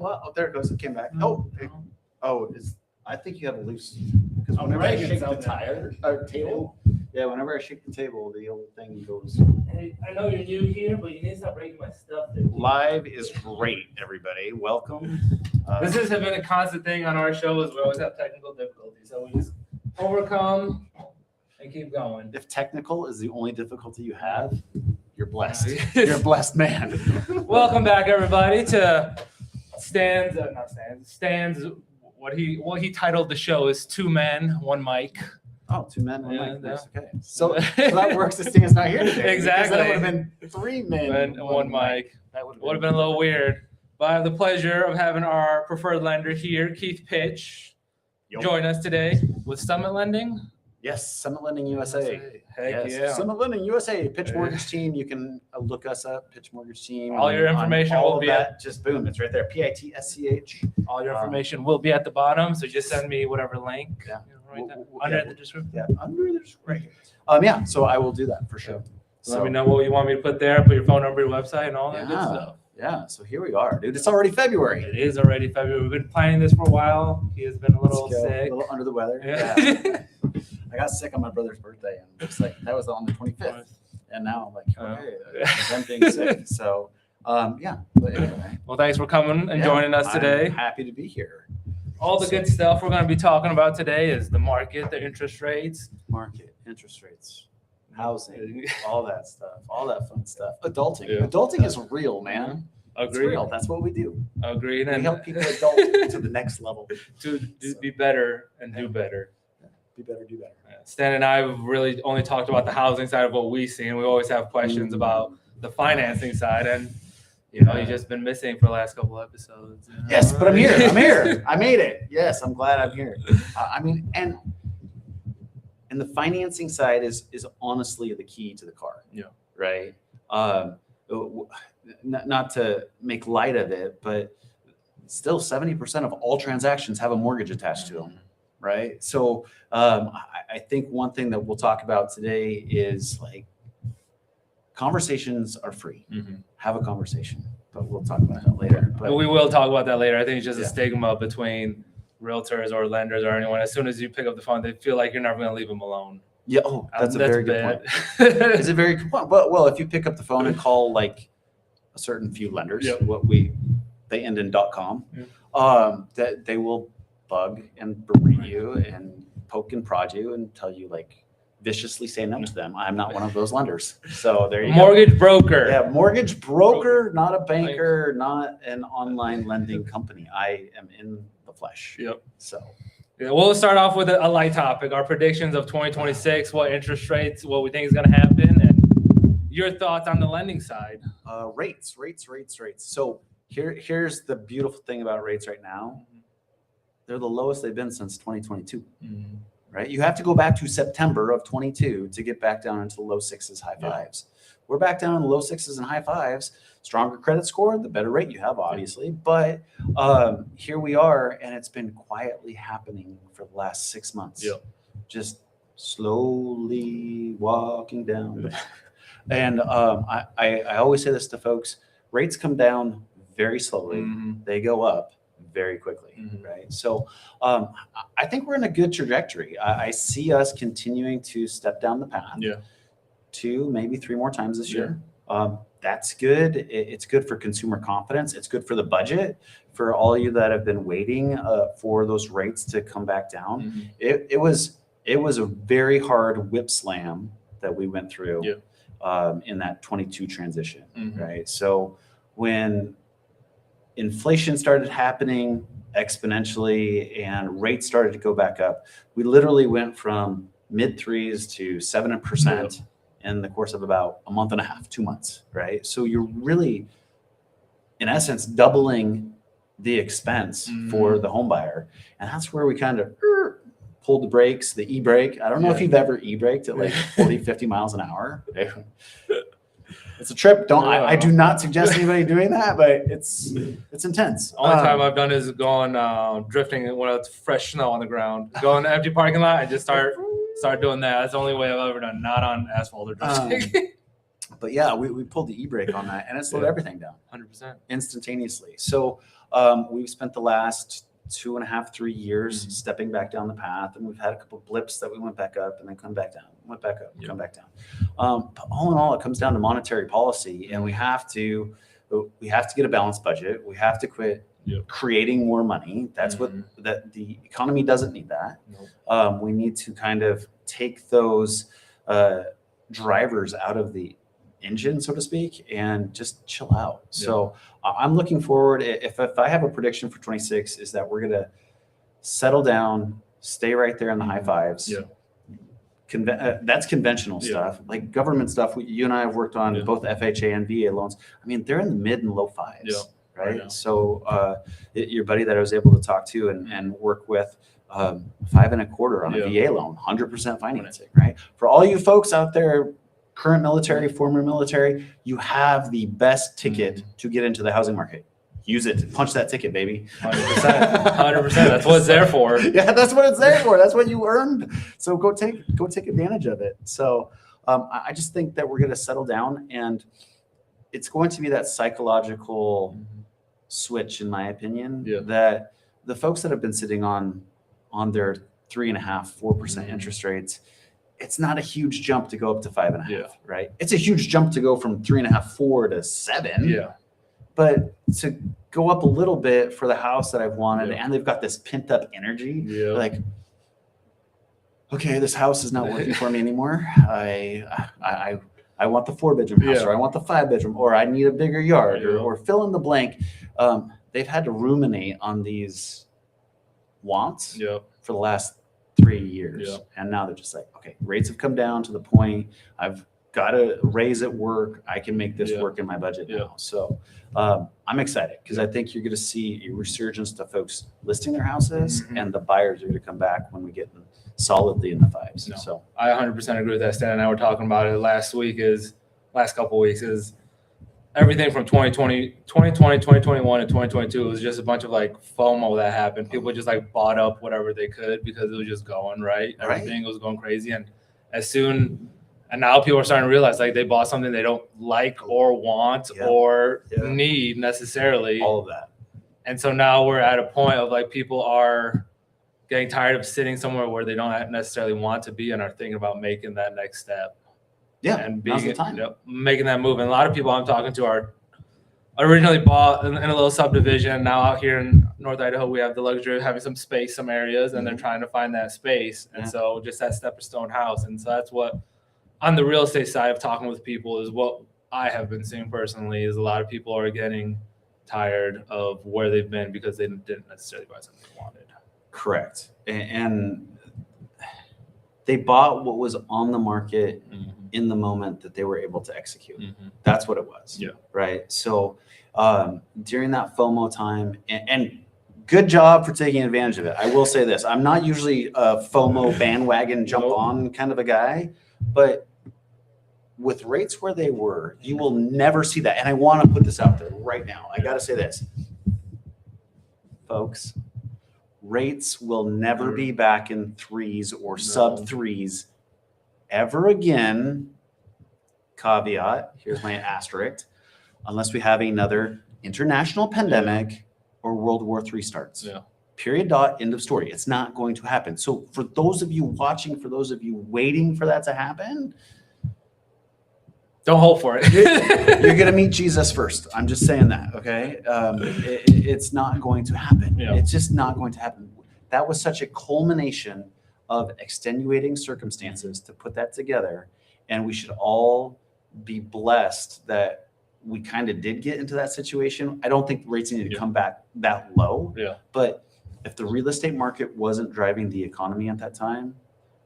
Well, there it goes. It came back. I think you have a loose. Because I'm whenever I breaking shake the something. table, whenever I shake the table, the old thing goes. Hey, I know you're new here, but you need to stop breaking my stuff. Live is great, everybody. Welcome. This has been a constant thing on our show, is we always have technical difficulties, so we just overcome and keep going. If technical is the only difficulty you have, you're blessed. You're a blessed man. Welcome back, everybody, to Stan's. What he titled the show is Two Men, One Mic. Oh, two men, one Yeah, mic. no. Nice. Okay. So that works if Stan's not here today. Exactly. That would have been three men And one mic. That Would have been a little weird. But I have the pleasure of having our preferred lender here, Keith Pitsch, join us today with Summit Lending. Yes, Summit Lending USA. Heck Yes. yeah. Summit Lending USA, Pitch Mortgage Team. You can look us up, Pitch Mortgage Team. All your information all will of be that. Just boom, it's right there. PITSCH. All your information will be at the bottom, so just send me whatever link. Yeah. Under the description. Yeah, under the description. Yeah, so I will do that for sure. Let me know what you want me to put there. Put your phone number, your website, and all that good stuff. Yeah, so here we are, dude. It's already February. It is already February. We've been planning this for a while. He has been a little sick. A little under the weather. Yeah. I got sick on my brother's birthday, and it's like that was on the 25th, and now I'm like, okay, I'm being sick. So, yeah. But anyway. Well, thanks for coming and joining us today. I'm happy to be here. All the good stuff we're going to be talking about today is the market, the interest rates. Market, interest rates, housing, all that stuff, all that fun stuff. Adulting. Yeah. Adulting is real, man. It's Agreed. real. That's what we do. Agreed. We And help people adult to the next level. to be better and do better. Be better, do better. Stan and I have really only talked about the housing side of what we see, and we always have questions about the financing side. And you've just been missing for the last couple of episodes. Yes, but I'm here. I'm here. I made it. Yes, I'm glad I'm here. And the financing side is honestly the key to the car. Yeah. Right. Not to make light of it, but still 70% of all transactions have a mortgage attached to them. Right. So I think one thing that we'll talk about today is like conversations are free. Mm-hmm. Have a conversation, but we'll talk about that later. But We will talk about that later. I think it's just a stigma between realtors or lenders or anyone. As soon as you pick up the phone, they feel like you're never going to leave them alone. yeah. Oh, that's a very good point. It's a very good point. Well, if you pick up the phone and call like a certain few lenders, they end in .com, that they will bug and berate you and poke and prod you and tell you like viciously say no to them. I'm not one of those lenders. So there you Mortgage broker. Yeah, mortgage broker, not a banker, not an online lending company. I am in the flesh. Yep. So Yeah, we'll start off with a light topic, our predictions of 2026, what interest rates, what we think is going to happen, and your thoughts on the lending side. rates. So here's the beautiful thing about rates right now. They're the lowest they've been since 2022. Mm-hmm. Right? You have to go back to September of 22 to get back down into the low sixes, high fives. We're back down in the low sixes and high fives. Stronger credit score, the better rate you have, obviously. But here we are, and it's been quietly happening for the last 6 months. Yep. Just slowly walking down. And I always say this to folks, rates come down very slowly. Mm-hmm. They go up very quickly, right? So I think we're in a good trajectory. I see us continuing to step down the path. 2, maybe 3 more times this year. That's good. It's good for consumer confidence. It's good for the budget. For all of you that have been waiting for those rates to come back down, it was a very hard whip slam that we went through in that 22 transition, right? So when inflation started happening exponentially and rates started to go back up, we literally went from mid 3s to 7% in the course of about a month and a half, 2 months, right? So you're really, in essence, doubling the expense for the home buyer. And that's where we kind of pulled the brakes, the e-brake. I don't know if you've ever e-braked at like 40, 50 miles an hour. It's a trip. I do not suggest anybody doing that, but it's intense. Only time I've done is going drifting when it's fresh snow on the ground. Go in an empty parking lot and just start doing that. That's the only way I've ever done, not on asphalt or drifting. But yeah, we pulled the e-brake on that, and it slowed everything down 100%. instantaneously. So we've spent the last 2.5, 3 years stepping back down the path, and we've had a couple of blips that we went back up and then come back down, went back up, come back down. But all in all, it comes down to monetary policy, and we have to get a balanced budget. We have to quit creating more money. That's what that the economy doesn't need that. We need to kind of take those drivers out of the engine, so to speak, and just chill out. So I'm looking forward. If I have a prediction for 26, is that we're going to settle down, stay right there in the high fives. That's conventional stuff. Like government stuff, you and I have worked on both FHA and VA loans. I mean, they're in the mid and low fives, right? So your buddy that I was able to talk to and work with, 5.25% on a VA loan, 100% financing, right? For all you folks out there, current military, former military, you have the best ticket to get into the housing market. Use it. Punch that ticket, baby. 100%. 100%. That's what it's there for. Yeah, that's what it's there for. That's what you earned. So go take advantage of it. So I just think that we're going to settle down, and it's going to be that psychological switch, in my opinion, that the folks that have been sitting on their 3.5-4% interest rates, it's not a huge jump to go up to 5.5, right? It's a huge jump to go from 3.5, 4 to 7. But to go up a little bit for the house that I've wanted, and they've got this pent up energy, like, okay, this house is not working for me anymore. I want the 4-bedroom house, or I want the 5-bedroom, or I need a bigger yard, or fill in the blank. They've had to ruminate on these wants for the last 3 years. And now they're just like, okay, rates have come down to the point I've got to raise at work. I can make this work in my budget now. So I'm excited because I think you're going to see a resurgence to folks listing their houses, and the buyers are going to come back when we get solidly in the 5s. So I 100% agree with that. Stan and I were talking about it last couple of weeks, is everything from 2020, 2021, and 2022 was just a bunch of like FOMO that happened. People just like bought up whatever they could because it was just going right. Everything was going crazy. And now people are starting to realize like they bought something they don't like or want or need necessarily. All of that. And so now we're at a point of like people are getting tired of sitting somewhere where they don't necessarily want to be and are thinking about making that next step. And being, making that move. And a lot of people I'm talking to are originally bought in a little subdivision. Now out here in North Idaho, we have the luxury of having some space, some areas, and they're trying to find that space. And so just that stepping stone house. And so that's what, on the real estate side of talking with people, is what I have been seeing personally, is a lot of people are getting tired of where they've been because they didn't necessarily buy something they wanted. Correct. And they bought what was on the market in the moment that they were able to execute. That's what it was. Right. So during that FOMO time, and good job for taking advantage of it. I will say this. I'm not usually a FOMO bandwagon jump on kind of a guy, but with rates where they were, you will never see that. And I want to put this out there right now. I got to say this, folks. Rates will never be back in 3s or sub 3s ever again. Caveat, here's my asterisk, unless we have another international pandemic or World War III starts. Period, dot, end of story. It's not going to happen. So for those of you watching, for those of you waiting for that to happen, don't hope for it. You're going to meet Jesus first. I'm just saying that, okay? It's not going to happen. It's just not going to happen. That was such a culmination of extenuating circumstances to put that together, and we should all be blessed that we kind of did get into that situation. I don't think rates need to come back that low, but if the real estate market wasn't driving the economy at that time,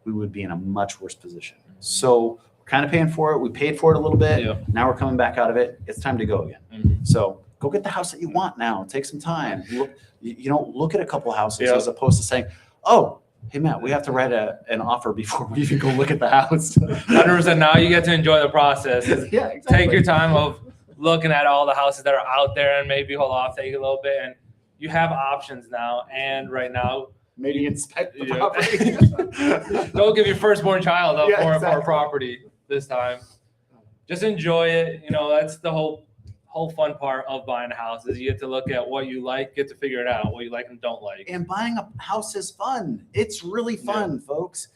we would be in a much worse position. So kind of paying for it. We paid for it a little bit. Now we're coming back out of it. It's time to go again. So go get the house that you want now. Take some time. Look at a couple of houses as opposed to saying, oh, hey, Matt, we have to write an offer before we even go look at the house. 100%. Now you get to enjoy the process. Exactly. Take your time of looking at all the houses that are out there and maybe hold off, take a little bit. And you have options now. And right now, maybe inspect the property. Don't give your firstborn child up for a property this time. Just enjoy it. That's the whole whole fun part of buying a house is you get to look at what you like, get to figure it out, what you like and don't like. And buying a house is fun. It's really fun, folks,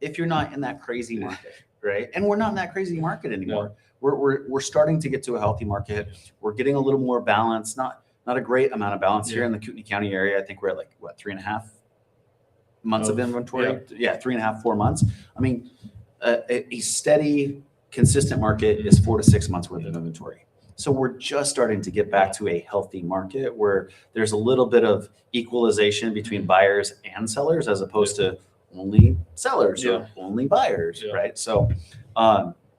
if you're not in that crazy market, right? And we're not in that crazy market anymore. No. We're starting to get to a healthy market. We're getting a little more balance, not a great amount of balance here in the Kootenai County area. I think we're at like, what, 3.5 months of inventory? Yeah, 3.5, 4 months. I mean, a steady, consistent market is 4 to 6 months worth of inventory. So we're just starting to get back to a healthy market where there's a little bit of equalization between buyers and sellers as opposed to only sellers or only buyers, right? So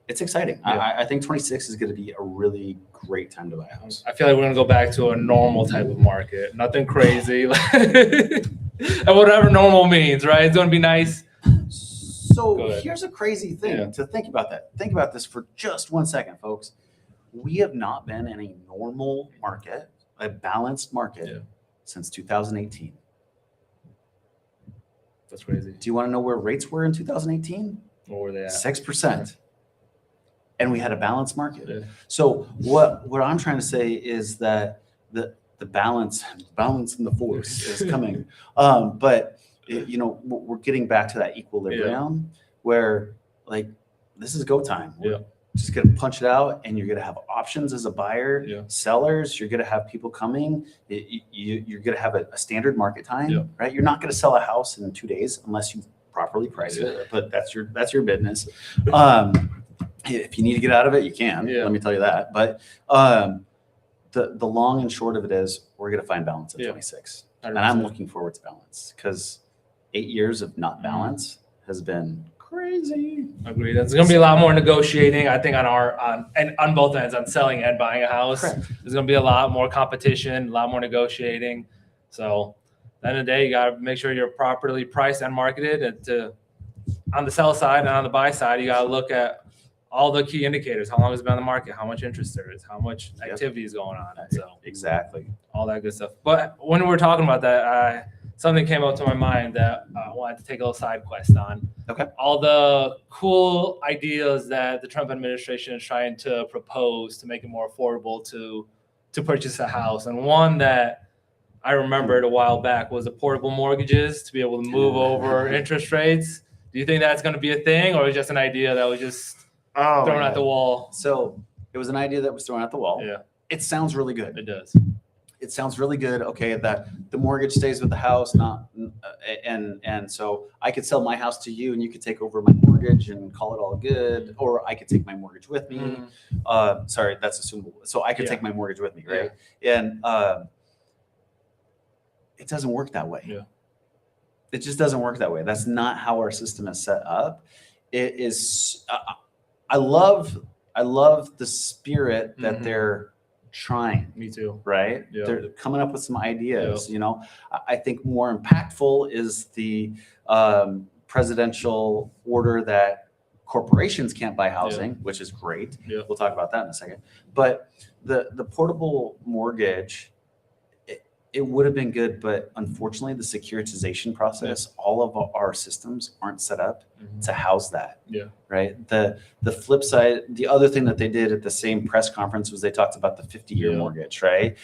it's exciting. I think 26 is going to be a really great time to buy a house. I feel like we're going to go back to a normal type of market, nothing crazy, and whatever normal means, right? It's going to be nice. So here's a crazy thing to think about that. Think about this for just 1 second, folks. We have not been in a normal market, a balanced market, since 2018. That's crazy. Do you want to know where rates were in 2018? What were they at? 6%. And we had a balanced market. Yeah. So what I'm trying to say is that the balance in the force is coming. But we're getting back to that equilibrium where like this is go time. We're just gonna punch it out, and you're gonna have options as a buyer, sellers. You're gonna have people coming. You're gonna have a standard market time, right? You're not gonna sell a house in 2 days unless you properly price it. But that's your business. If you need to get out of it, you can. Let me tell you that. But the long and short of it is we're gonna find balance at 26, and I'm looking forward to balance because 8 years of not balance has been crazy. Agreed. There's going to be a lot more negotiating, I think, on both ends, on selling and buying a house. Correct. There's going to be a lot more competition, a lot more negotiating. So at the end of the day, you got to make sure you're properly priced and marketed. And on the sell side and on the buy side, you got to look at all the key indicators: how long it's been on the market, how much interest there is, how much activity is going on. So exactly all that good stuff. But when we were talking about that, something came up to my mind that I wanted to take a little side quest on. Okay. All the cool ideas that the Trump administration is trying to propose to make it more affordable to purchase a house. And one that I remembered a while back was the portable mortgages to be able to move over interest rates. Do you think that's going to be a thing, or is it just an idea that was just thrown at the wall? So it was an idea that was thrown at the wall. Yeah. It sounds really good. It does. It sounds really good. Okay, that the mortgage stays with the house, and so I could sell my house to you, and you could take over my mortgage and call it all good, or I could take my mortgage with me. Sorry, that's assumable. So I could take my mortgage with me, right? And it doesn't work that way. Yeah. It just doesn't work that way. That's not how our system is set up. It is. I love the spirit that they're trying. Me too. Right? Yeah. They're coming up with some ideas. Yeah. I think more impactful is the presidential order that corporations can't buy housing, which is great. Yeah. We'll talk about that in a second. But the portable mortgage, it would have been good, but unfortunately the securitization process, all of our systems aren't set up to house that. Yeah. Right. The flip side, the other thing that they did at the same press conference was they talked about the 50-year mortgage, right?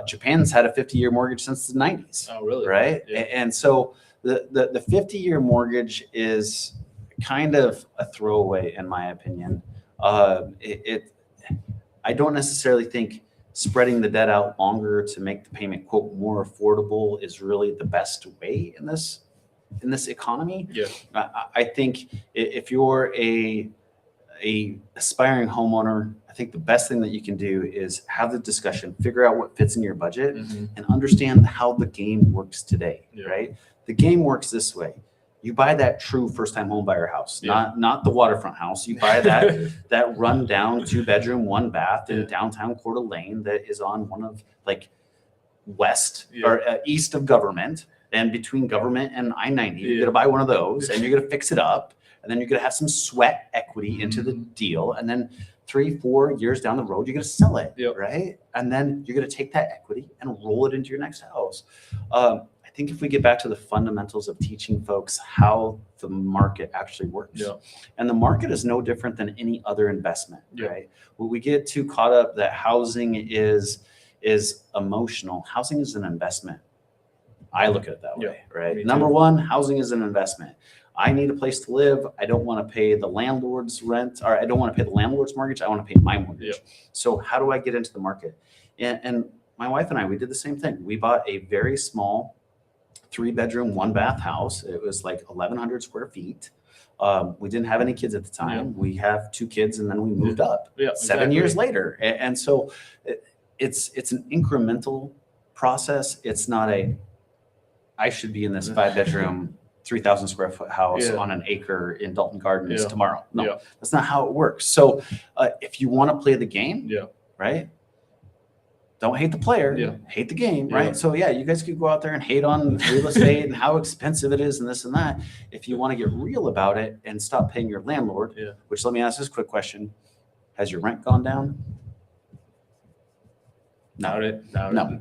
Japan's had a 50-year mortgage since the 90s. Oh, really? Right. Yeah. And so the 50-year mortgage is kind of a throwaway in my opinion. I don't necessarily think spreading the debt out longer to make the payment, quote, more affordable is really the best way in this economy. Yeah. I think if you're a aspiring homeowner, I think the best thing that you can do is have the discussion, figure out what fits in your budget, and understand how the game works today, right? The game works this way. You buy that true first-time home buyer house, not the waterfront house. You buy that run-down 2-bedroom, 1-bath in downtown Coeur d'Alene that is on one of west or east of government, and between government and I-90. You're gonna buy one of those, and you're gonna fix it up, and then you're gonna have some sweat equity into the deal, and then 3-4 years down the road, you're gonna sell it, right? And then you're gonna take that equity and roll it into your next house. I think if we get back to the fundamentals of teaching folks how the market actually works, and the market is no different than any other investment, right? When we get too caught up that housing is emotional, housing is an investment. I look at it that way, right? Number one, housing is an investment. I need a place to live. I don't want to pay the landlord's rent, or I don't want to pay the landlord's mortgage. I want to pay my mortgage. So how do I get into the market? And my wife and I, we did the same thing. We bought a very small 3-bedroom, 1-bath house. It was like 1,100 square feet. We didn't have any kids at the time. We have 2 kids, and then we moved up 7 years later. And so it's an incremental process. It's not I should be in this 5-bedroom, 3,000 square foot house on an acre in Dalton Gardens tomorrow. No, that's not how it works. So if you want to play the game, right? Don't hate the player, hate the game, right? So you guys could go out there and hate on real estate and how expensive it is and this and that. If you want to get real about it and stop paying your landlord, which, let me ask this quick question. Has your rent gone down? No. Rent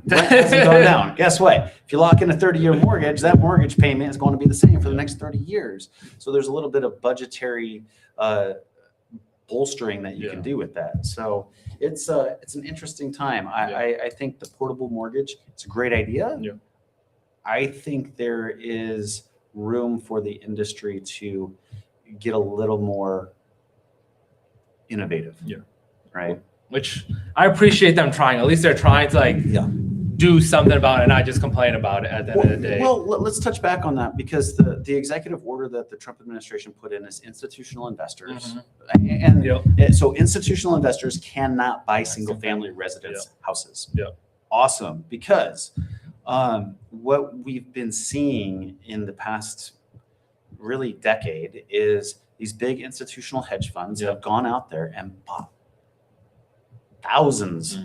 hasn't gone down. Guess what? If you lock in a 30-year mortgage, that mortgage payment is going to be the same for the next 30 years. So there's a little bit of budgetary bolstering that you can do with that. So it's an interesting time. I think the portable mortgage, it's a great idea. I think there is room for the industry to get a little more innovative. Right. Which I appreciate them trying. At least they're trying to do something about it and not just complain about it at the end of the day. Well, let's touch back on that, because the executive order that the Trump administration put in is institutional investors. And so institutional investors cannot buy single family residence houses. Awesome. Because what we've been seeing in the past really decade is these big institutional hedge funds have gone out there and bought thousands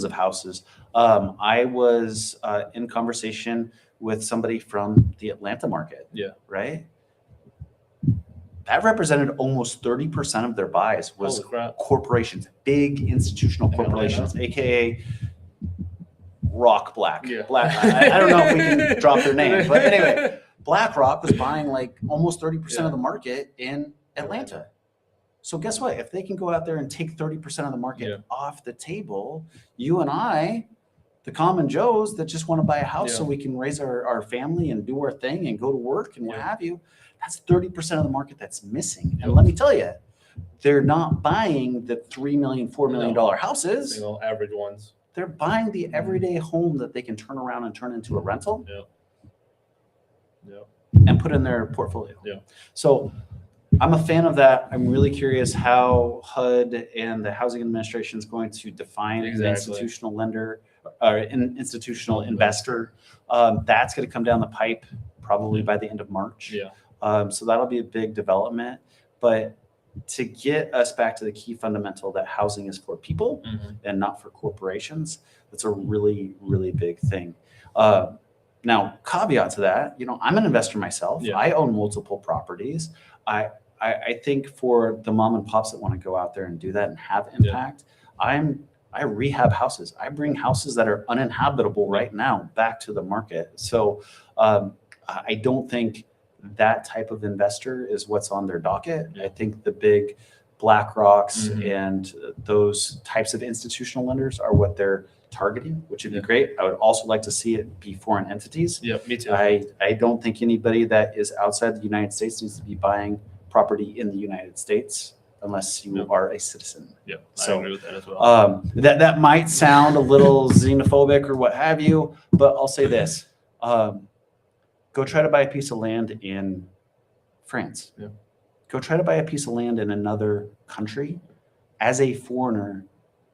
of houses. I was in conversation with somebody from the Atlanta market. Right. That represented almost 30% of their buys was corporations, big institutional corporations, aka Rock Black. I don't know if we can drop their name, but anyway, BlackRock was buying like almost 30% of the market in Atlanta. So guess what? If they can go out there and take 30% of the market off the table, you and I, the common Joes that just want to buy a house so we can raise our family and do our thing and go to work and what have you, that's 30% of the market that's missing. And let me tell you, they're not buying the $3 million, $4 million houses. Single average ones. They're buying the everyday home that they can turn around and turn into a rental and put in their portfolio. So I'm a fan of that. I'm really curious how HUD and the Housing Administration is going to define an institutional lender or an institutional investor. That's going to come down the pipe probably by the end of March. So that'll be a big development. But to get us back to the key fundamental that housing is for people and not for corporations, that's a really, really big thing. Now, caveat to that, I'm an investor myself. I own multiple properties. I think for the mom and pops that want to go out there and do that and have impact, I rehab houses. I bring houses that are uninhabitable right now back to the market. So I don't think that type of investor is what's on their docket. I think the big BlackRocks and those types of institutional lenders are what they're targeting, which would be great. I would also like to see it be foreign entities. Me too. I don't think anybody that is outside the United States needs to be buying property in the United States unless you are a citizen. So, I agree with that as well. That might sound a little xenophobic or what have you, but I'll say this. Go try to buy a piece of land in France. Go try to buy a piece of land in another country. As a foreigner,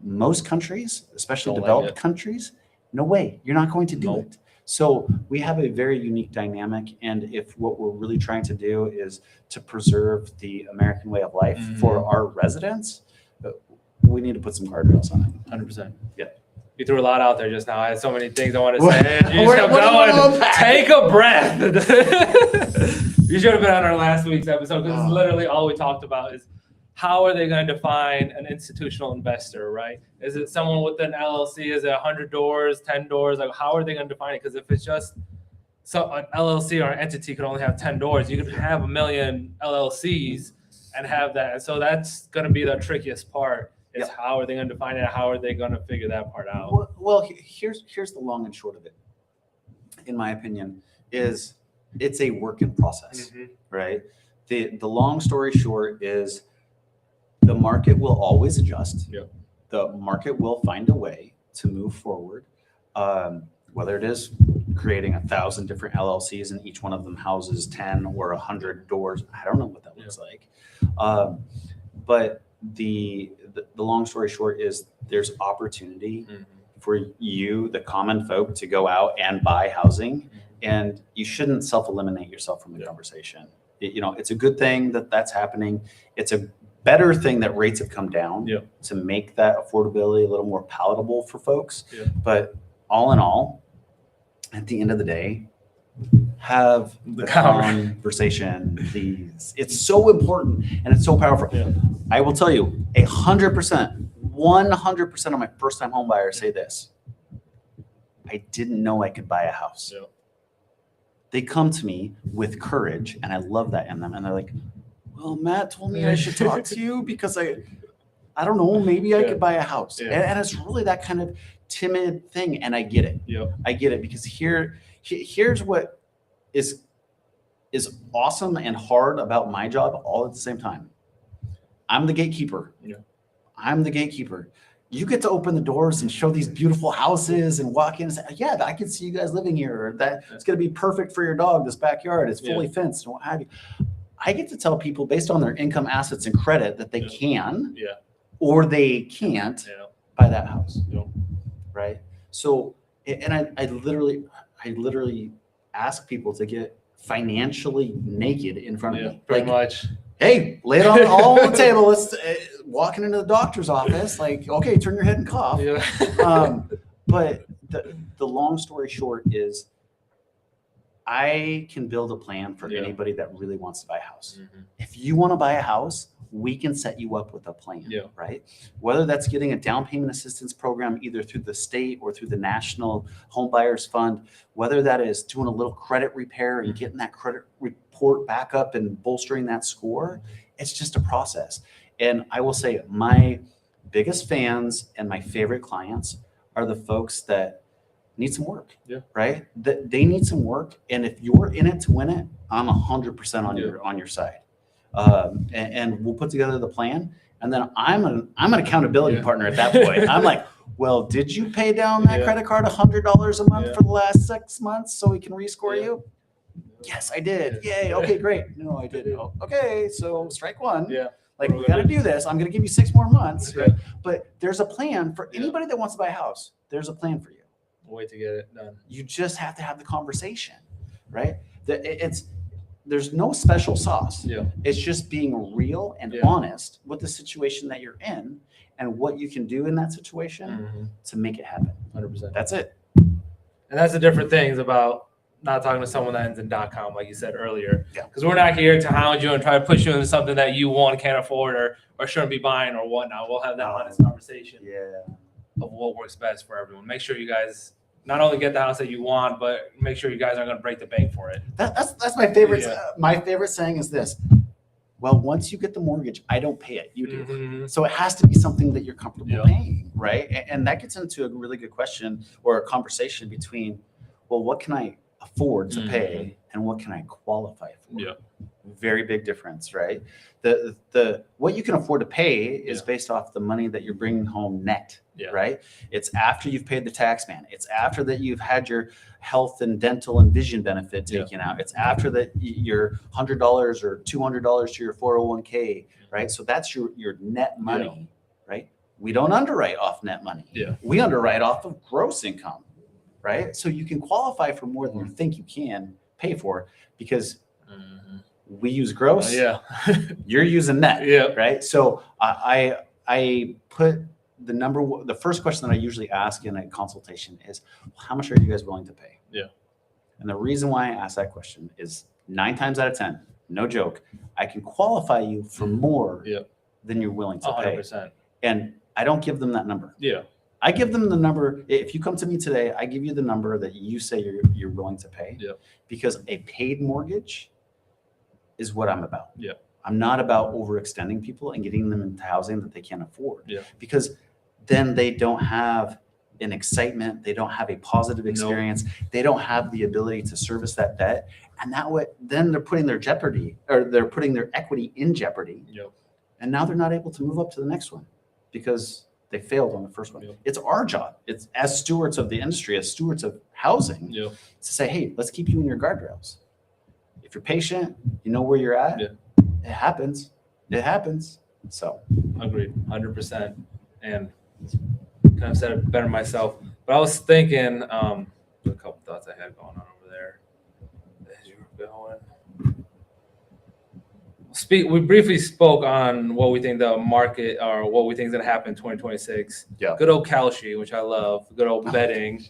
most countries, especially developed countries, no way, you're not going to do it. So we have a very unique dynamic. And if what we're really trying to do is to preserve the American way of life for our residents, we need to put some guardrails on it. 100%. Yeah. You threw a lot out there just now. I had so many things I want to say. Take a breath. You should have been on our last week's episode, because literally all we talked about is how are they going to define an institutional investor, right? Is it someone with an LLC? Is it 100 doors, 10 doors? Like, how are they going to define it? Because if it's just so an LLC or an entity could only have 10 doors. You could have 1 million LLCs and have that. And so that's going to be the trickiest part is how are they going to define it? How are they going to figure that part out? Well, here's the long and short of it, in my opinion, is it's a work in process, right? The long story short is the market will always adjust. The market will find a way to move forward, whether it is creating 1,000 different LLCs and each one of them houses 10 or 100 doors. I don't know what that looks like. But the long story short is there's opportunity for you, the common folk, to go out and buy housing, and you shouldn't self-eliminate yourself from the conversation. It's a good thing that that's happening. It's a better thing that rates have come down to make that affordability a little more palatable for folks. But all in all, at the end of the day, have the conversation, please. It's so important and it's so powerful. I will tell you, 100% of my first-time home buyers say this: I didn't know I could buy a house. They come to me with courage, and I love that in them. And they're like, well, Matt told me I should talk to you because I don't know, maybe I could buy a house. And it's really that kind of timid thing. And I get it. I get it, because here's what is awesome and hard about my job all at the same time. I'm the gatekeeper. I'm the gatekeeper. You get to open the doors and show these beautiful houses and walk in and say, yeah, I can see you guys living here. Or that it's going to be perfect for your dog. This backyard is fully fenced and what have you. I get to tell people based on their income, assets, and credit that they can or they can't buy that house. Right. So, and I literally ask people to get financially naked in front of me. Pretty much. Hey, lay it on all the table. Let's walking into the doctor's office. Like, okay, turn your head and cough. But the long story short is, I can build a plan for anybody that really wants to buy a house. If you want to buy a house, we can set you up with a plan, right? Whether that's getting a down payment assistance program, either through the state or through the National Home Buyers Fund, whether that is doing a little credit repair and getting that credit report back up and bolstering that score, it's just a process. And I will say my biggest fans and my favorite clients are the folks that need some work, right? That they need some work. And if you're in it to win it, I'm 100% on your side. And we'll put together the plan. And then I'm an accountability partner at that point. I'm like, well, did you pay down that credit card $100 a month for the last 6 months so we can rescore you? Yes, I did. Yay. Okay, great. No, I didn't. Okay, so strike one. Like, we got to do this. I'm going to give you 6 more months. Right? But there's a plan for anybody that wants to buy a house. There's a plan for you. Way to get it done. You just have to have the conversation, right? There's no special sauce. It's just being real and honest with the situation that you're in and what you can do in that situation to make it happen. 100%. That's it. And that's the different things about not talking to someone that ends in .com, like you said earlier. Because we're not here to hound you and try to push you into something that you want, can't afford, or shouldn't be buying or whatnot. We'll have that honest conversation of what works best for everyone. Make sure you guys not only get the house that you want, but make sure you guys aren't going to break the bank for it. That's my favorite. My favorite saying is this: well, once you get the mortgage, I don't pay it, you do. So it has to be something that you're comfortable paying, right? And that gets into a really good question or a conversation between, well, what can I afford to pay and what can I qualify for? Very big difference, right? The what you can afford to pay is based off the money that you're bringing home net, right? It's after you've paid the tax man. It's after that you've had your health and dental and vision benefit taken out. It's after that your $100 or $200 to your 401k, right? So that's your net money, right? We don't underwrite off net money. We underwrite off of gross income, right? So you can qualify for more than you think you can pay for, because we use gross. You're using net. Right. So I put the first question that I usually ask in a consultation is, well, how much are you guys willing to pay? And the reason why I ask that question is 9 times out of 10, no joke, I can qualify you for more than you're willing to 100%. pay. And I don't give them that number. I give them the number. If you come to me today, I give you the number that you say you're willing to pay. Yep. Because a paid mortgage is what I'm about. Yep. I'm not about overextending people and getting them into housing that they can't afford. Yeah. Because then they don't have an excitement. They don't have a positive experience. Nope. They don't have the ability to service that debt. And that way, then they're putting their they're putting their equity in jeopardy. Yep. And now they're not able to move up to the next one because they failed on the first one. Yep. It's our job. It's as stewards of the industry, as stewards of housing, yep. to say, hey, let's keep you in your guardrails. If you're patient, you know where you're at. Yeah. It happens. It happens. So agreed, 100%. And kind of said it better myself. But I was thinking, a couple thoughts I had going on over there as you were going. We briefly spoke on what we think the market or what we think is going to happen in 2026. Yeah. Good old Kalshi, which I love. Good old betting.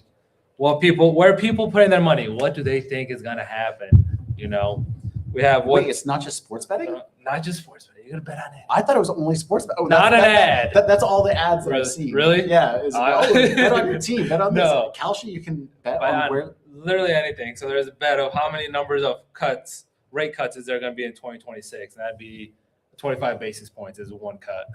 Where are people putting their money? What do they think is going to happen? You know, we have Wait, it's not just sports betting? Not just sports betting. You're going to bet on it. I thought it was only sports betting. Oh, not an ad. That's all the ads that I see. Really? Yeah. Bet on your team. Bet on this. No. Kalshi, you can bet on where? Literally anything. So there's a bet of how many numbers of rate cuts is there going to be in 2026. And that'd be 25 basis points is one cut.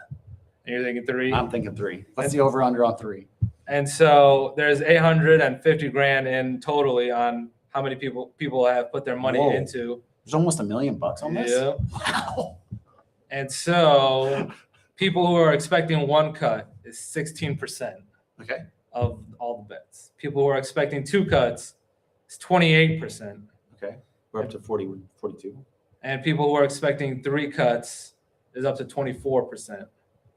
And you're thinking 3? I'm thinking 3. What's the over-under on 3? And so there's $850,000 in totally on how many people have put their money into. There's almost $1 million on this. Yeah. Wow. And so people who are expecting one cut is 16%. Okay. Of all the bets. People who are expecting 2 cuts is 28%. Okay. We're up to 42. And people who are expecting 3 cuts is up to 24%.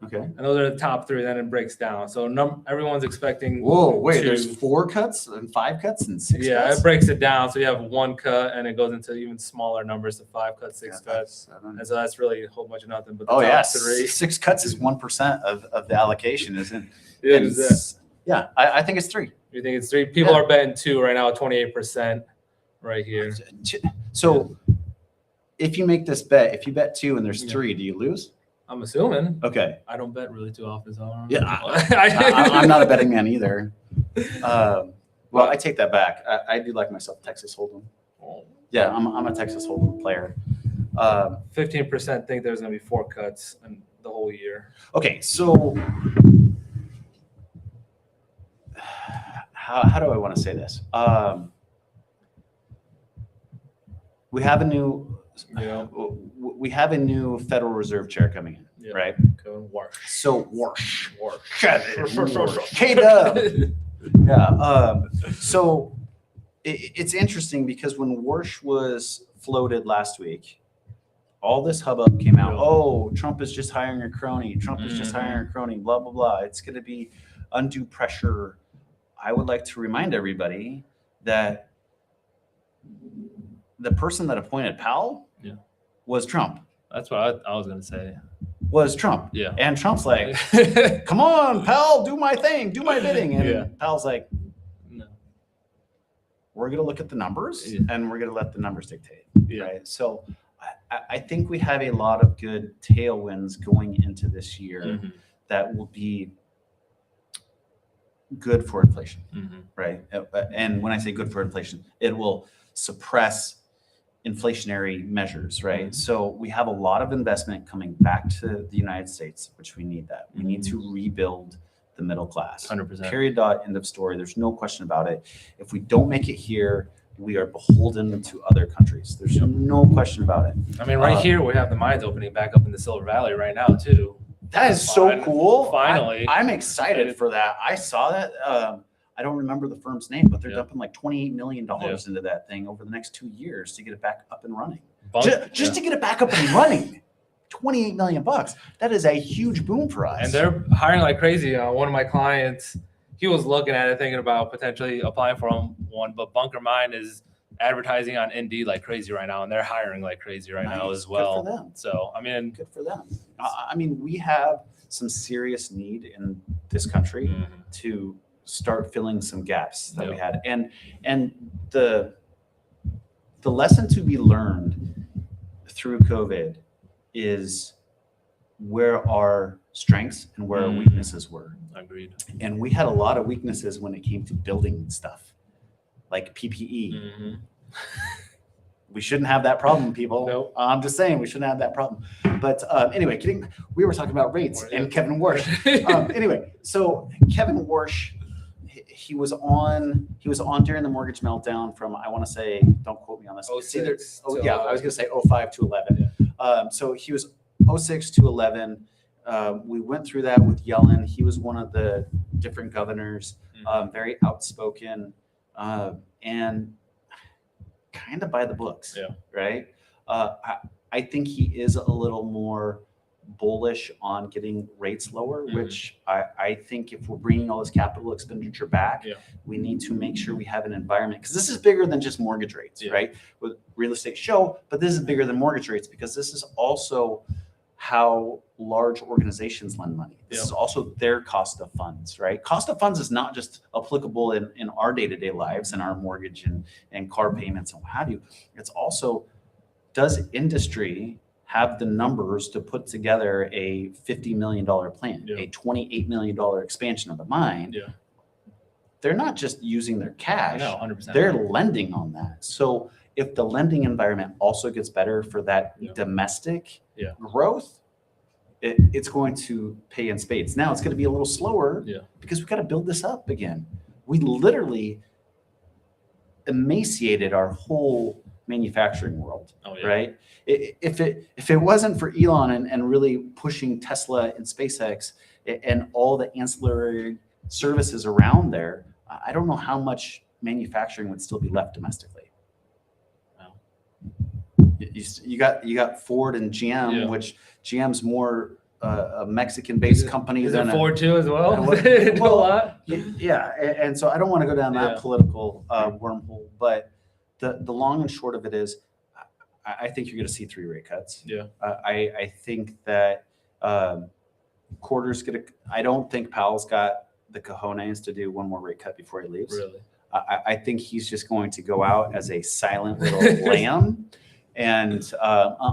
Okay. And those are the top 3. Then it breaks down. So everyone's expecting. Whoa, wait, there's 4 cuts and 5 cuts and 6 cuts? Yeah, it breaks it down. So you have 1 cut and it goes into even smaller numbers of 5 cuts, 6 cuts. 7. And so that's really a whole bunch of nothing. But the top 3. 6 cuts is 1% of the allocation, isn't it? Yeah, I think it's 3. You think it's 3? People are betting 2 right now, 28% right here. So if you make this bet, if you bet 2 and there's 3, do you lose? I'm assuming. Okay. I don't bet really too often. So I'm not a betting man either. Well, I take that back. I do like myself Texas Hold'em. Yeah, I'm a Texas Hold'em player. 15% think there's going to be 4 cuts in the whole year. Okay, so how do I want to say this? We have a new Federal Reserve chair coming in, right? So Warsh. K-Dub. Yeah. So it's interesting because when Warsh was floated last week, all this hubbub came out. Oh, Trump is just hiring a crony. Trump is just hiring a crony. Blah, blah, blah. It's going to be undue pressure. I would like to remind everybody that the person that appointed Powell was Trump. That's what I was going to say. Was Trump. Yeah. And Trump's like, come on, Powell, do my thing, do my bidding. And Powell's like, no. We're going to look at the numbers and we're going to let the numbers dictate. Right. So I think we have a lot of good tailwinds going into this year that will be good for inflation. Right. And when I say good for inflation, it will suppress inflationary measures, right? So we have a lot of investment coming back to the United States, which we need that. We need to rebuild the middle class. 100%. Period. End of story. There's no question about it. If we don't make it here, we are beholden to other countries. There's no question about it. I mean, right here we have the mines opening back up in the Silver Valley right now too. That is so cool. Finally. I'm excited for that. I saw that. I don't remember the firm's name, but they're dumping like $28 million into that thing over the next 2 years to get it back up and running. Just to get it back up and running. $28 million. That is a huge boom for us. And they're hiring like crazy. One of my clients, he was looking at it, thinking about potentially applying for one, but Bunker Mine is advertising on Indeed like crazy right now, and they're hiring like crazy right now as well. Good for them. So, I mean, good for them. I mean, we have some serious need in this country to start filling some gaps that we had. And the lesson to be learned through COVID is where our strengths and where our weaknesses were. Agreed. And we had a lot of weaknesses when it came to building stuff, like PPE. Mm-hmm. We shouldn't have that problem, people. Nope. I'm just saying we shouldn't have that problem. But anyway, we were talking about rates and Kevin Warsh. Anyway, so Kevin Warsh, he was on during the mortgage meltdown from, I want to say, don't quote me on this. I was going to say 05 to 11. Yeah. So he was 06 to 11. We went through that with Yellen. He was one of the different governors, very outspoken, and kind of by the books, right? I think he is a little more bullish on getting rates lower, which I think if we're bringing all this capital expenditure back, we need to make sure we have an environment, because this is bigger than just mortgage rates, right? With real estate but this is bigger than mortgage rates, because this is also how large organizations lend money. This is also their cost of funds, right? Cost of funds is not just applicable in our day-to-day lives and our mortgage and car payments and what have you. It's also, does industry have the numbers to put together a $50 million plan, a $28 million expansion of the mine? They're not just using their cash, 100%. They're lending on that. So if the lending environment also gets better for that domestic growth, it's going to pay in spades. Now it's going to be a little slower because we've got to build this up again. We literally emaciated our whole manufacturing world, right? If it wasn't for Elon and really pushing Tesla and SpaceX and all the ancillary services around there, I don't know how much manufacturing would still be left domestically. You got Ford and GM, which GM's more a Mexican-based company is than it Ford too as well. A lot. Yeah, and so I don't want to go down that political wormhole, but the long and short of it is, I think you're going to see 3 rate cuts. I think that Quarter's going to. I don't think Powell's got the cojones to do one more rate cut before he leaves. Really, I think he's just going to go out as a silent little lamb. And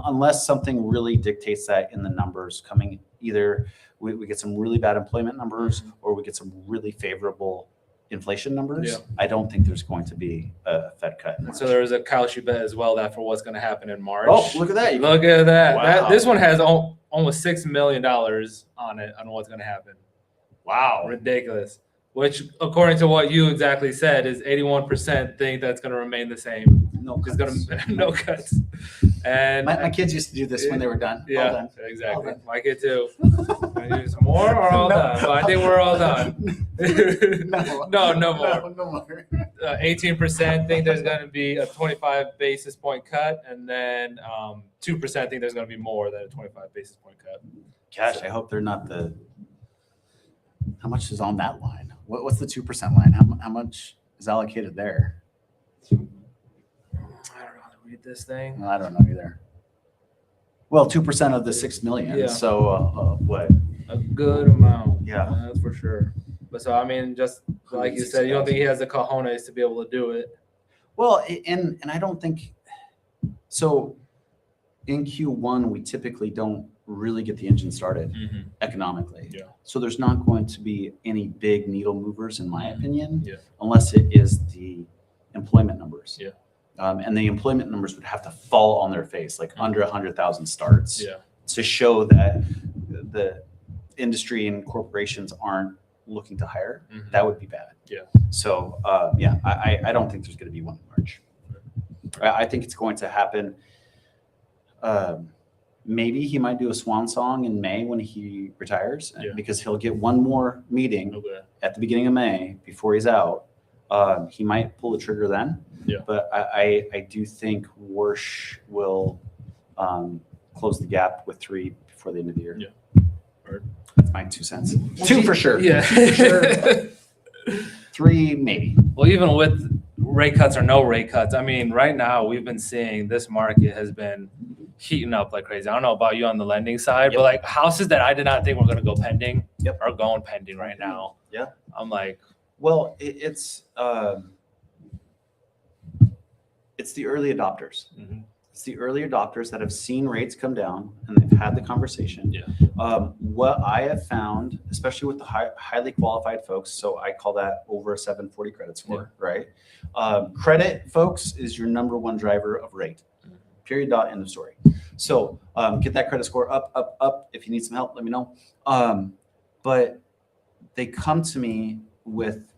unless something really dictates that in the numbers coming, either we get some really bad employment numbers or we get some really favorable inflation numbers, I don't think there's going to be a Fed cut. So there was a Kalshi bet as well that for what's going to happen in March. Oh, look at that. Look at that. Wow. This one has almost $6 million on it, on what's going to happen. Wow. Ridiculous. Which, according to what you exactly said, is 81% think that's going to remain the same. No cuts. No cuts. And my kids used to do this when they were done. Yeah, all done. Exactly. All done. My kid too. Use more or all done? But I think we're all done. No more. No more. 18% think there's going to be a 25 basis point cut, and then 2% think there's going to be more than a 25 basis point cut. Gosh, I hope they're not the. How much is on that line? What's the 2% line? How much is allocated there? I don't know how to read this thing. I don't know either. Well, 2% of the 6 million. Yeah. So what? A good amount. Yeah, that's for sure. But so I mean, just like you said, you don't think he has the cojones to be able to do it? Well, and I don't think so. In Q1, we typically don't really get the engine started economically. Yeah. So there's not going to be any big needle movers, in my opinion, unless it is the employment numbers. Yeah. And the employment numbers would have to fall on their face, like under 100,000 starts, to show that the industry and corporations aren't looking to hire. That would be bad. Yeah. So I don't think there's going to be one in March. I think it's going to happen. Maybe he might do a swan song in May when he retires, because he'll get one more meeting at the beginning of May before he's out. He might pull the trigger then. Yeah. But I do think Warsh will close the gap with 3 before the end of the year. Yeah. That's my 2 cents. 2 for sure. Yeah. 2 for sure. 3 maybe. Well, even with rate cuts or no rate cuts, I mean, right now we've been seeing this market has been heating up like crazy. I don't know about you on the lending side, but like houses that I did not think were going to go pending are going pending right now. Yeah. I'm like, well, it's the early adopters. It's the early adopters that have seen rates come down and they've had the conversation. Yeah. What I have found, especially with the highly qualified folks, so I call that over a 740 credit score, right? Credit, folks, is your number one driver of rate. Period, dot, end of story. So get that credit score up, up, up. If you need some help, let me know. But they come to me with,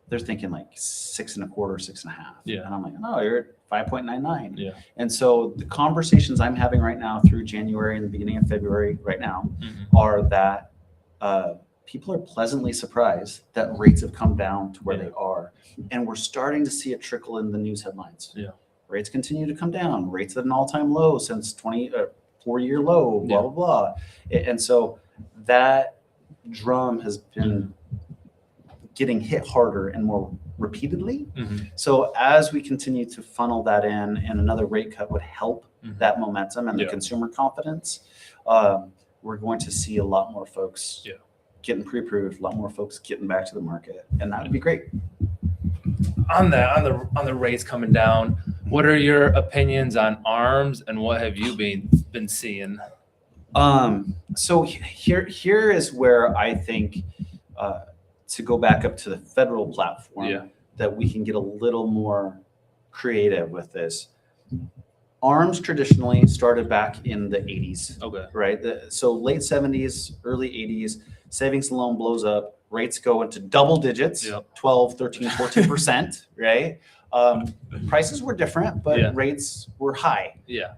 they're thinking like 6.25, 6.5. Yeah. And I'm like, no, you're at 5.99. Yeah. And so the conversations I'm having right now through January and the beginning of February right now are that people are pleasantly surprised that rates have come down to where they are. And we're starting to see it trickle in the news headlines. Yeah. Rates continue to come down. Rates at an all-time low since 4-year low, blah, blah, blah. And so that drum has been getting hit harder and more repeatedly. So as we continue to funnel that in, and another rate cut would help that momentum and the consumer confidence, we're going to see a lot more folks getting pre-approved, a lot more folks getting back to the market, and that would be great. On the rates coming down, what are your opinions on ARMs, and what have you been seeing? So here is where I think to go back up to the federal platform, that we can get a little more creative with this. ARMs traditionally started back in the 80s. Okay. Right. So late 70s, early 80s, savings and loan blows up. Rates go into double digits, 12, 13, 14%, right? Prices were different, but rates were high. Yeah.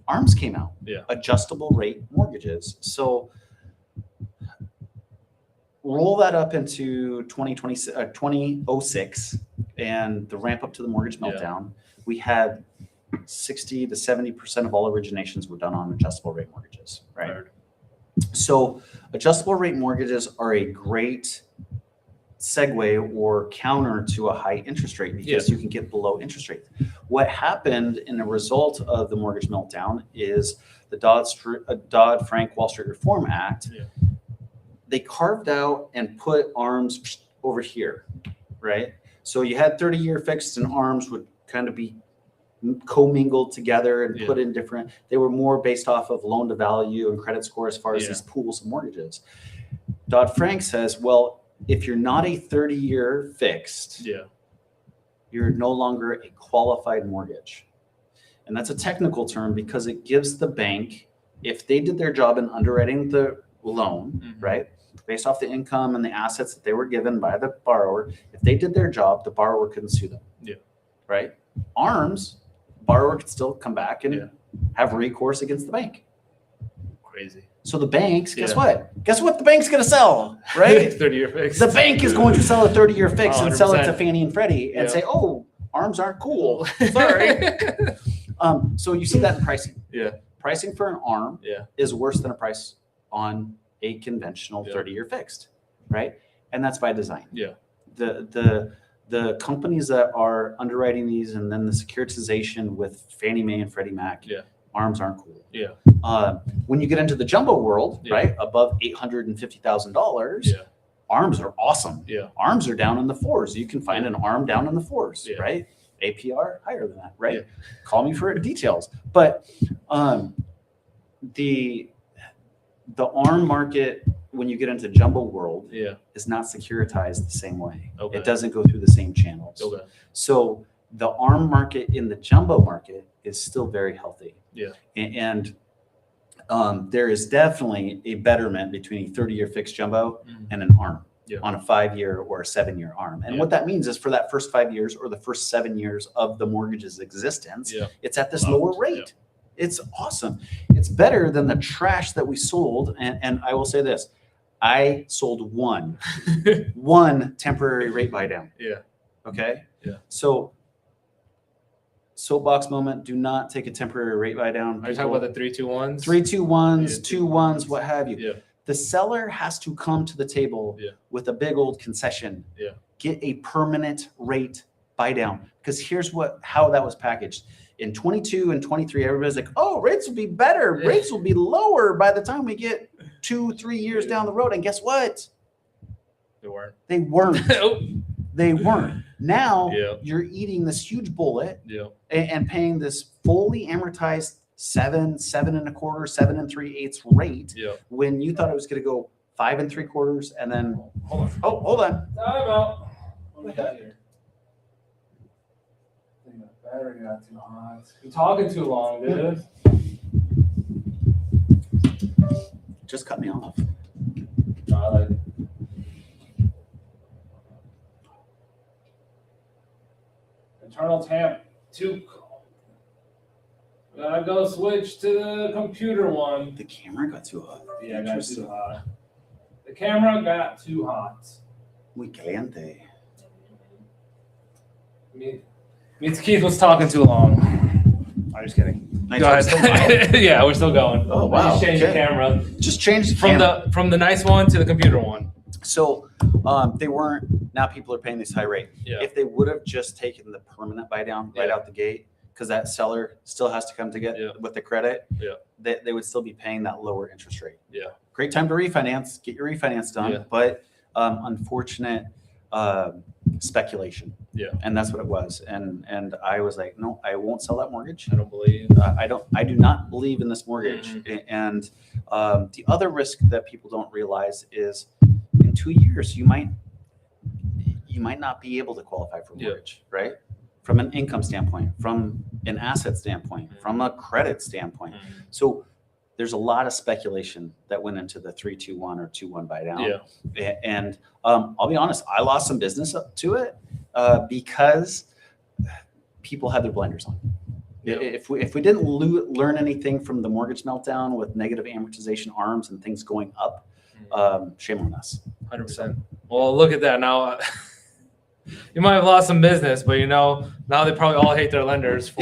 ARMs came out, adjustable rate mortgages. So roll that up into 2006 and the ramp up to the mortgage meltdown. We had 60 to 70% of all originations were done on adjustable rate mortgages, right? So adjustable rate mortgages are a great segue or counter to a high interest rate because you can get below interest rates. What happened in the result of the mortgage meltdown is the Dodd-Frank Wall Street Reform Act. They carved out and put ARMs over here, right? So you had 30-year fixed, and ARMs would kind of be commingled together and put in different. They were more based off of loan to value and credit score as far as these pools of mortgages. Dodd-Frank says, well, if you're not a 30-year fixed, you're no longer a qualified mortgage. And that's a technical term because it gives the bank, if they did their job in underwriting the loan, right, based off the income and the assets that they were given by the borrower, if they did their job, the borrower couldn't sue them. Right? ARMs, borrower could still come back and have recourse against the bank. Crazy. So the banks, guess what? Guess what the bank's going to sell, right? 30-year fix. The bank is going to sell a 30-year fix and sell it to Fannie and Freddie and say, oh, ARMs aren't cool. Sorry. So you see that in pricing. Pricing for an ARM is worse than a price on a conventional 30-year fixed, right? And that's by design. The companies that are underwriting these and then the securitization with Fannie Mae and Freddie Mac, ARMs aren't cool. When you get into the jumbo world, right, above $850,000, ARMs are awesome. ARMs are down in the 4s. You can find an ARM down in the 4s, right? APR higher than that, right? Call me for details. But the ARM market, when you get into jumbo world, is not securitized the same way. It doesn't go through the same channels. So the ARM market in the jumbo market is still very healthy. And there is definitely a betterment between a 30-year fixed jumbo and an ARM on a 5-year or a 7-year ARM. And what that means is for that first 5 years or the first 7 years of the mortgage's existence, it's at this lower rate. It's awesome. It's better than the trash that we sold. And I will say this, I sold one temporary rate buy down. Okay. So soapbox moment, do not take a temporary rate buy down. Are you talking about the 3-2-1s? 3-2-1s, 2-1s, what have you. The seller has to come to the table with a big old concession. Get a permanent rate buy down. Because here's how that was packaged. In 22 and 23, everybody's like, oh, rates will be better. Rates will be lower by the time we get 2-3 years down the road. And guess what? They weren't. They weren't. They weren't. Now you're eating this huge bullet and paying this fully amortized 7, 7.25, 7 3/8 rate when you thought it was going to go 5 3/4, and then hold on. Time out. What do we got here? I think the battery got too hot. You're talking too long, dude. Just cut me off. I like it. Internal temp 2. Gotta go switch to the computer one. The camera got too hot. Yeah, it got too hot. The camera got too hot. Muy caliente. Means Keith was talking too long. I'm just kidding. Go ahead. Yeah, we're still going. Oh wow! Just change the camera. Just change the from the nice one to the computer one. So they weren't. Now people are paying this high rate. Yeah. If they would have just taken the permanent buy down right out the gate, because that seller still has to come to get with the credit. Yeah. They would still be paying that lower interest rate. Yeah. Great time to refinance. Get your refinance done. Yeah. But unfortunate speculation. Yeah. And that's what it was. And I was like, no, I won't sell that mortgage. I don't believe. I do not believe in this mortgage. Mm-hmm. And the other risk that people don't realize is in 2 years you might not be able to qualify for mortgage, right? From an income standpoint, from an asset standpoint, from a credit standpoint. So there's a lot of speculation that went into the 3-2-1 or 2-1 buy down. Yeah. And I'll be honest, I lost some business to it because people had their blinders on. Yeah. If we didn't learn anything from the mortgage meltdown with negative amortization arms and things going up, shame on us. 100%. Well, look at that now. You might have lost some business, but now they probably all hate their lenders for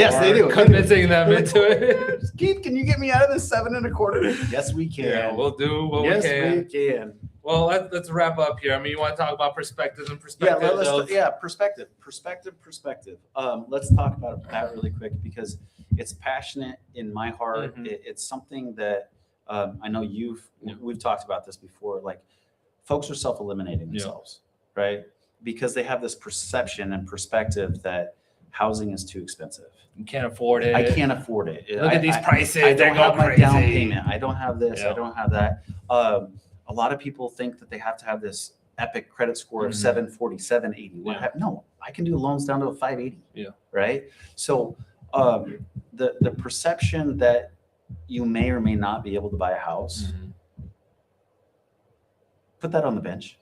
convincing them into it. Keith, can you get me out of this 7.25? Yes, we can. Yeah, we'll do what we can. Yes, we can. Well, let's wrap up here. I mean, you want to talk about perspectives and perspectives? Yeah, perspective. Let's talk about that really quick because it's passionate in my heart. Mm-hmm. It's something that I know we've talked about this before. Like, folks are self-eliminating themselves, right? Because they have this perception and perspective that housing is too expensive. You can't afford it. I can't afford it. Look at these prices. I don't have my down payment. I don't have this. I don't have that. A lot of people think that they have to have this epic credit score of 740, 780. No, I can do loans down to a 580. Yeah. Right. So the perception that you may or may not be able to buy a house, put that on the bench.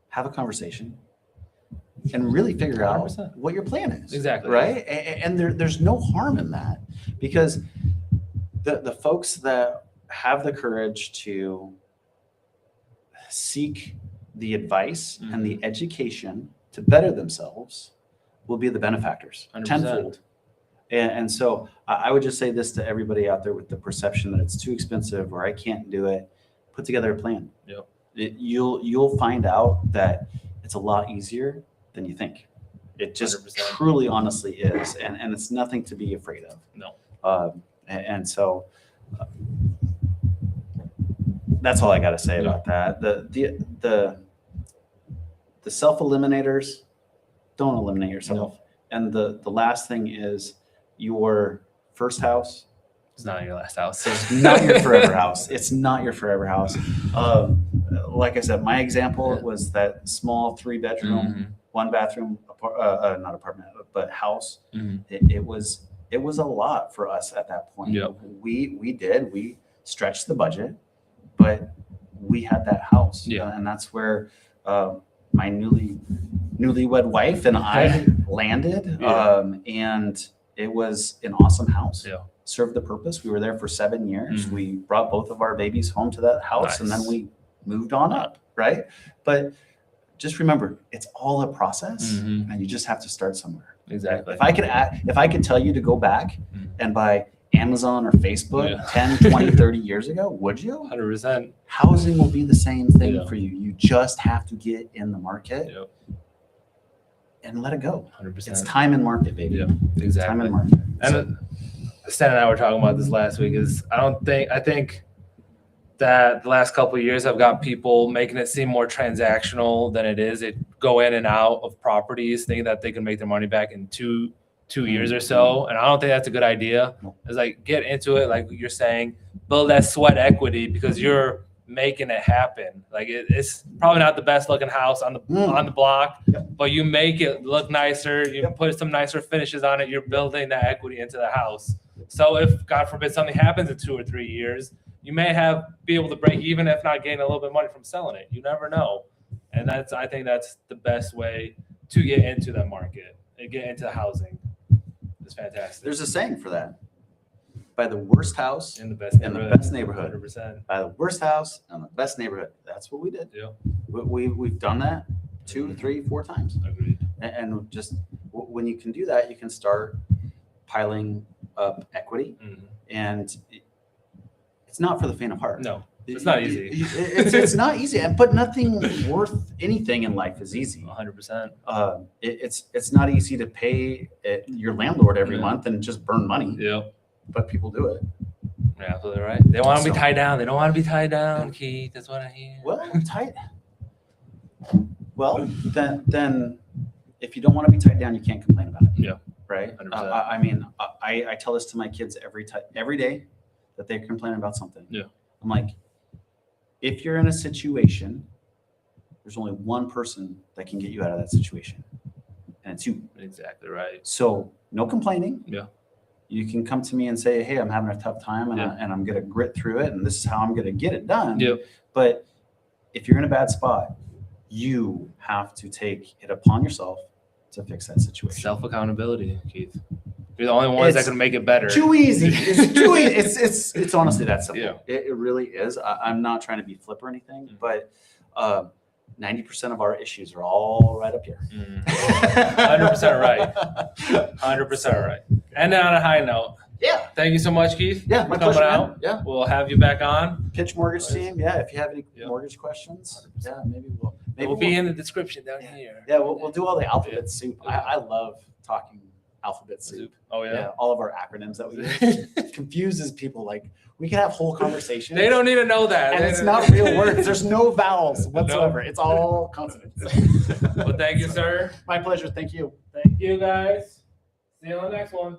Have a conversation and really figure out 100%. What your plan is. Exactly. Right. And there's no harm in that because the folks that have the courage to seek the advice and the education to better themselves will be the benefactors 100%. Tenfold. And so I would just say this to everybody out there with the perception that it's too expensive or I can't do it. Put together a plan. Yep. You'll find out that it's a lot easier than you think. It just 100%. Truly, honestly is, and it's nothing to be afraid of. No. And so that's all I got to say about that. The self-eliminators, don't eliminate yourself. No. And the last thing is your first house. It's not your last house. It's not your forever house. It's not your forever house. Like I said, my example was that small 3-bedroom, 1-bathroom, not apartment, but house. It was a lot for us at that point. Yep. We stretched the budget, but we had that house. Yeah. And that's where my newlywed wife and I landed. Yeah. And it was an awesome house. Yeah. Served the purpose. We were there for 7 years. We brought both of our babies home to that house, and then we moved on up, right? But just remember, it's all a process, and you just have to start somewhere. Exactly. If I could tell you to go back and buy Amazon or Facebook 10, 20, 30 years ago, would you? 100%. Housing will be the same thing for you. You just have to get in the market and let it go. 100%. It's time and market, baby. Yeah, exactly. Time and market. And Stan and I were talking about this last week. I think that the last couple of years have got people making it seem more transactional than it is. They go in and out of properties thinking that they can make their money back in two years or so. And I don't think that's a good idea. It's like, get into it, like you're saying, build that sweat equity because you're making it happen. Like it's probably not the best looking house on the block, but you make it look nicer. You put some nicer finishes on it. You're building that equity into the house. So if God forbid something happens in 2 or 3 years, you may be able to break even, if not gain a little bit of money from selling it. You never know. And I think that's the best way to get into that market and get into housing. It's fantastic. There's a saying for that. Buy the worst house in the best neighborhood. 100%. Buy the worst house in the best neighborhood. That's what we did. Yeah. We've done that 2, 3, 4 times. Agreed. And just when you can do that, you can start piling up equity. And it's not for the faint of heart. No, it's not easy. It's not easy, but nothing worth anything in life is easy. 100%. It's not easy to pay your landlord every month and just burn money. Yeah. But people do it. You're absolutely right. They want to be tied down. They don't want to be tied down, Keith. That's what I hear. Well, then if you don't want to be tied down, you can't complain about it. Yeah. Right. I mean, I tell this to my kids every day that they're complaining about something. Yeah. I'm like, if you're in a situation, there's only one person that can get you out of that situation, and it's you. Exactly right. So no complaining. Yeah. You can come to me and say, hey, I'm having a tough time and I'm going to grit through it. And this is how I'm going to get it done. Yep. But if you're in a bad spot, you have to take it upon yourself to fix that situation. Self-accountability, Keith. You're the only ones that can make it better. Too easy. It's too easy. It's honestly that simple. Yeah. It really is. I'm not trying to be flip or anything, but 90% of our issues are all right up here. 100% right. 100% right. And then on a high note, thank you so much, Keith. Yeah, my pleasure, man. Yeah, we'll have you back on. Pitch Mortgage Team. Yeah, if you have any mortgage questions, maybe we'll be in the description down here. Yeah, we'll do all the alphabet soup. I love talking alphabet soup. Oh yeah, all of our acronyms that we use confuses people. Like we can have whole conversations. They don't need to know that, and it's not real words. There's no vowels whatsoever. It's all consonants. Well, thank you, sir. My pleasure. Thank you. Thank you, guys. See you on the next one.